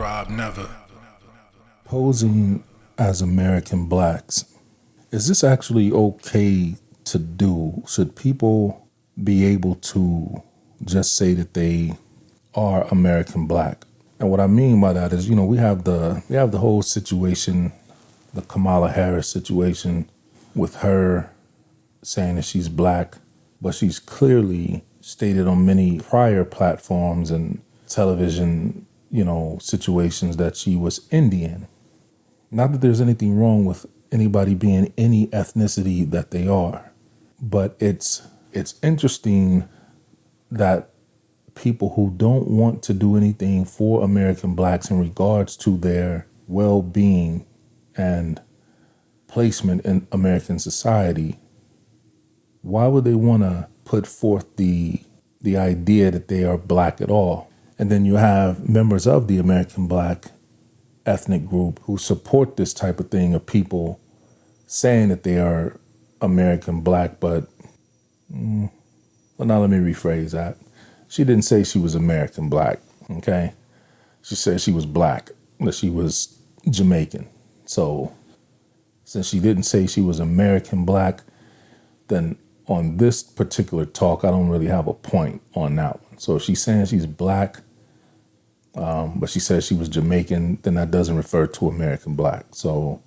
Throb never. Posing as American blacks, is this actually okay to do? Should people be able to just say that they are American black? And what I mean by that is, we have the whole situation, the Kamala Harris situation, with her saying that she's black, but she's clearly stated on many prior platforms and television, situations that she was Indian. Not that there's anything wrong with anybody being any ethnicity that they are, but it's interesting that people who don't want to do anything for American blacks in regards to their well-being and placement in American society, why would they want to put forth the idea that they are black at all? And then you have members of the American black ethnic group who support this type of thing, of people saying that they are American black, but well, now let me rephrase that. She didn't say she was American black, okay? She said she was black, that she was Jamaican. So since she didn't say she was American black, then on this particular talk, I don't really have a point on that one. So if she's saying she's black, but she says she was Jamaican, then that doesn't refer to American black. So,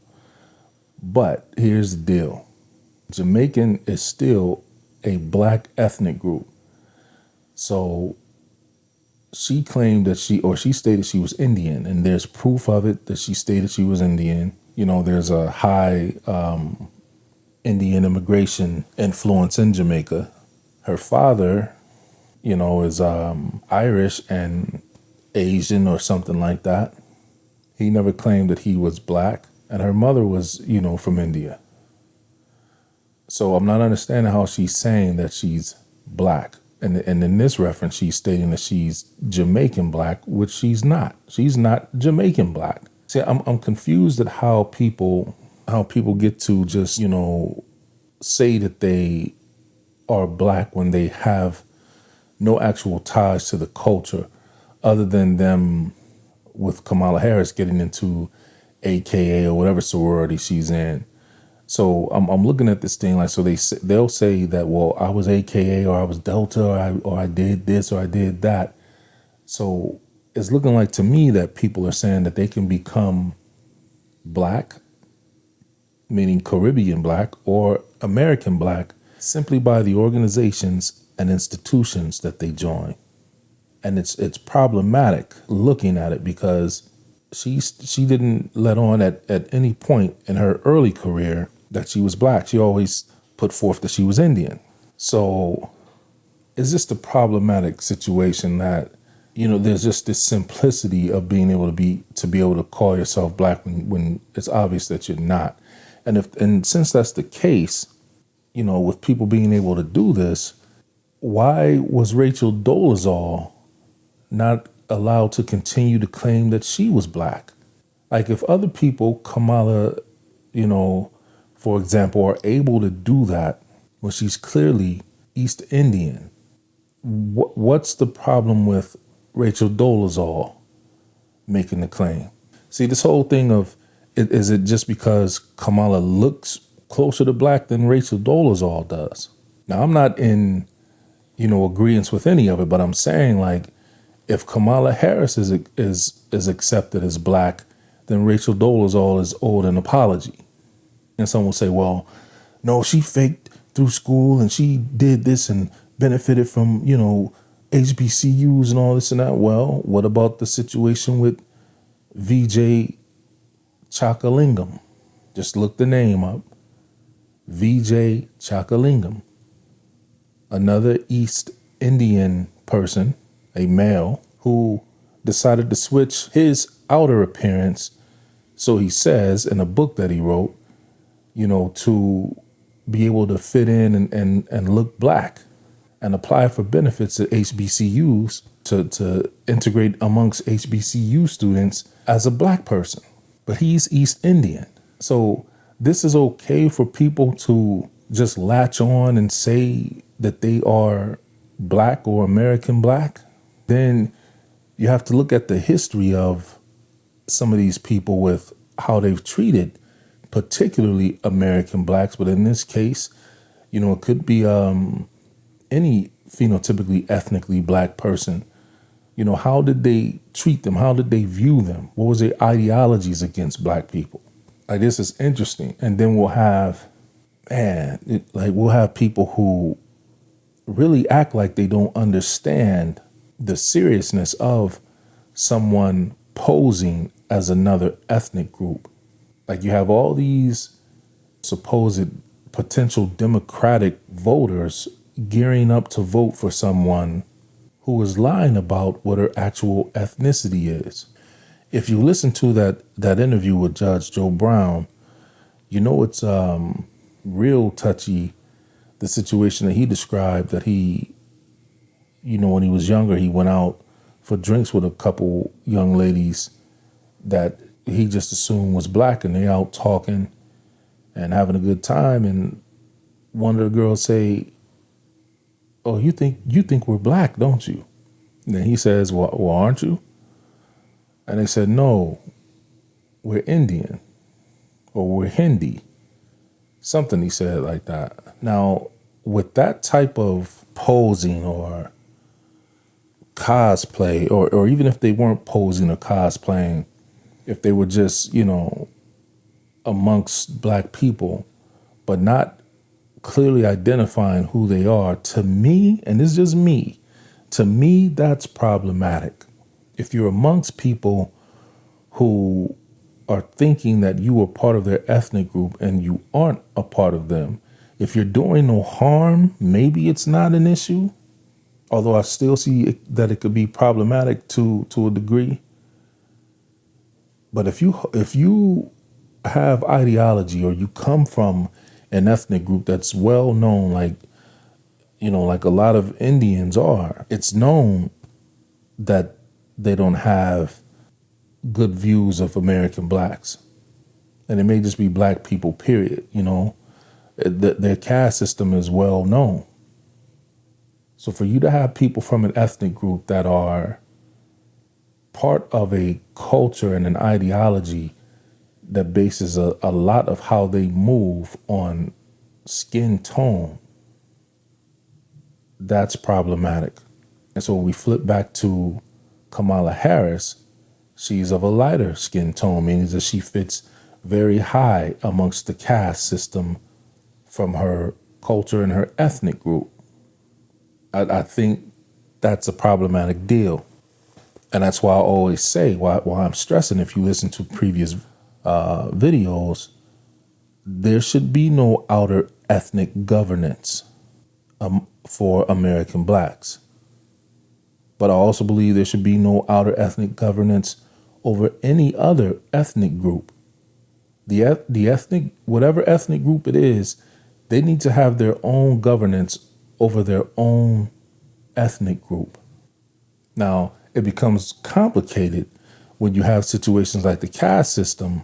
but here's the deal. Jamaican is still a black ethnic group. So she claimed that she stated she was Indian, and there's proof of it that she stated she was Indian. There's a high Indian immigration influence in Jamaica. Her father, is Irish and Asian or something like that. He never claimed that he was black. And her mother was, from India. So I'm not understanding how she's saying that she's black. And in this reference, she's stating that she's Jamaican black, which she's not. She's not Jamaican black. See, I'm confused at how people get to just, say that they are black when they have no actual ties to the culture, other than them with Kamala Harris getting into AKA or whatever sorority she's in. So I'm looking at this thing like, so they'll say that, well, I was AKA or I was Delta or I did this or I did that. So it's looking like to me that people are saying that they can become black, meaning Caribbean black or American black, simply by the organizations and institutions that they join. And it's problematic looking at it because she didn't let on at any point in her early career that she was black. She always put forth that she was Indian. So it's just a problematic situation that, there's just this simplicity of being able to be able to call yourself black when it's obvious that you're not. And since that's the case, with people being able to do this, why was Rachel Dolezal not allowed to continue to claim that she was black? Like, if other people, Kamala, for example, are able to do that when she's clearly East Indian, what's the problem with Rachel Dolezal making the claim? See, this whole thing of, is it just because Kamala looks closer to black than Rachel Dolezal does? Now, I'm not in, agreement with any of it, but I'm saying, like, if Kamala Harris is accepted as black, then Rachel Dolezal is owed an apology. And someone will say, well, no, she faked through school and she did this and benefited from, HBCUs and all this and that. Well, what about the situation with VJ Chakalingam? Just look the name up. VJ Chakalingam. Another East Indian person, a male, who decided to switch his outer appearance, so he says in a book that he wrote, to be able to fit in and look black and apply for benefits at HBCUs to integrate amongst HBCU students as a black person. But he's East Indian. So this is okay for people to just latch on and say that they are black or American black? Then you have to look at the history of some of these people with how they've treated particularly American blacks, but in this case, it could be any phenotypically ethnically black person. How did they treat them? How did they view them? What was their ideologies against black people? Like, this is interesting. And then we'll have, we'll have people who really act like they don't understand the seriousness of someone posing as another ethnic group. Like, you have all these supposed potential Democratic voters gearing up to vote for someone who is lying about what her actual ethnicity is. If you listen to that interview with Judge Joe Brown, it's real touchy, the situation that he described, that he, when he was younger, he went out for drinks with a couple young ladies that he just assumed was black, and they out talking and having a good time. And one of the girls say, "Oh, you think we're black, don't you?" And then he says, well, aren't you? And they said, "No, we're Indian, or we're Hindi." Something he said like that. Now, with that type of posing or cosplay, or even if they weren't posing or cosplaying, if they were just, amongst black people, but not clearly identifying who they are, to me, and this is just me, to me, that's problematic. If you're amongst people who are thinking that you are part of their ethnic group and you aren't a part of them, if you're doing no harm, maybe it's not an issue. Although I still see that it could be problematic to a degree. But if you have ideology, or you come from an ethnic group that's well known, like a lot of Indians are, it's known that they don't have good views of American blacks. And it may just be black people, period. Their caste system is well known. So for you to have people from an ethnic group that are part of a culture and an ideology that bases a lot of how they move on skin tone, that's problematic. And so when we flip back to Kamala Harris, she's of a lighter skin tone, meaning that she fits very high amongst the caste system from her culture and her ethnic group. I think that's a problematic deal. And that's why I always say, why I'm stressing, if you listen to previous videos, there should be no outer ethnic governance for American blacks. But I also believe there should be no outer ethnic governance over any other ethnic group. The ethnic, whatever ethnic group it is, they need to have their own governance over their own ethnic group. Now, it becomes complicated when you have situations like the caste system,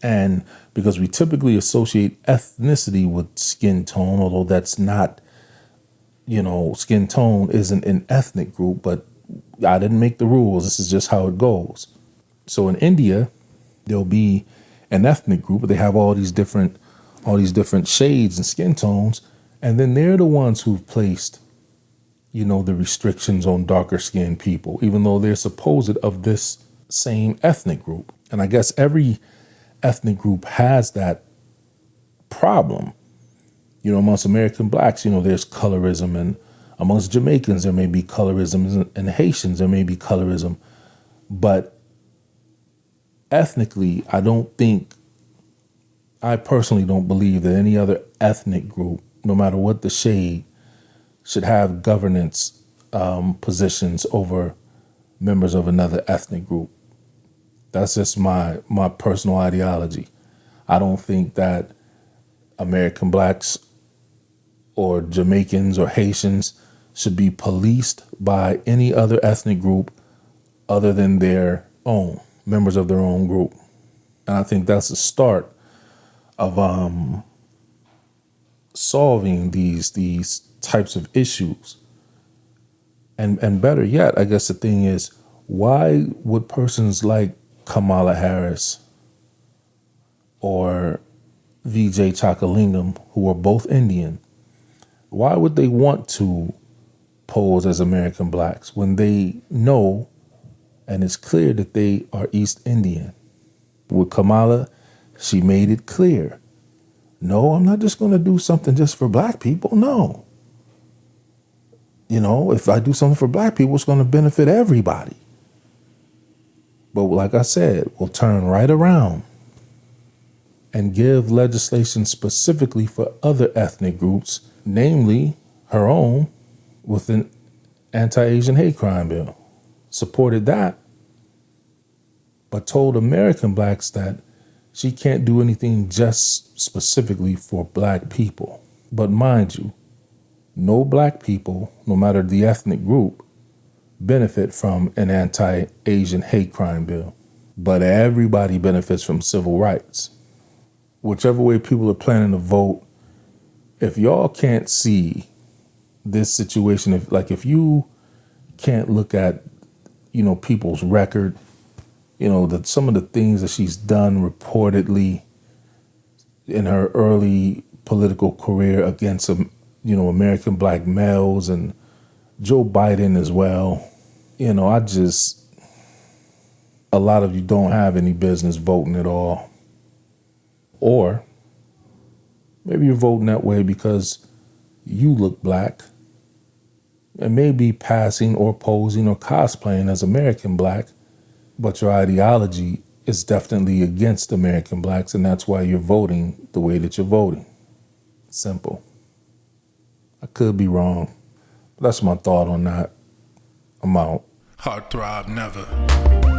and because we typically associate ethnicity with skin tone, although that's not, skin tone isn't an ethnic group, but I didn't make the rules. This is just how it goes. So in India, there'll be an ethnic group, but they have all these different shades and skin tones, and then they're the ones who've placed, the restrictions on darker skinned people, even though they're supposed of this same ethnic group. And I guess every ethnic group has that problem. Amongst American blacks, there's colorism, and amongst Jamaicans, there may be colorism, and Haitians, there may be colorism. But ethnically, I personally don't believe that any other ethnic group, no matter what the shade, should have governance positions over members of another ethnic group. That's just my personal ideology. I don't think that American blacks or Jamaicans or Haitians should be policed by any other ethnic group other than their own, members of their own group. And I think that's the start of solving these types of issues. And better yet, I guess the thing is, why would persons like Kamala Harris or VJ Chakalingam, who are both Indian, why would they want to pose as American blacks when they know and it's clear that they are East Indian? With Kamala, she made it clear. No, I'm not just going to do something just for black people. No. You know, if I do something for black people, it's going to benefit everybody. But like I said, we'll turn right around and give legislation specifically for other ethnic groups, namely her own, with an anti-Asian hate crime bill. Supported that, but told American blacks that she can't do anything just specifically for black people. But mind you, no black people, no matter the ethnic group, benefit from an anti-Asian hate crime bill. But everybody benefits from civil rights. Whichever way people are planning to vote, if y'all can't see this situation, if you can't look at, people's record, some of the things that she's done reportedly in her early political career against, American black males and Joe Biden as well. A lot of you don't have any business voting at all. Or maybe you're voting that way because you look black and maybe passing or posing or cosplaying as American black, but your ideology is definitely against American blacks, and that's why you're voting the way that you're voting. Simple. I could be wrong. But that's my thought on that. I'm out. Heart throb never.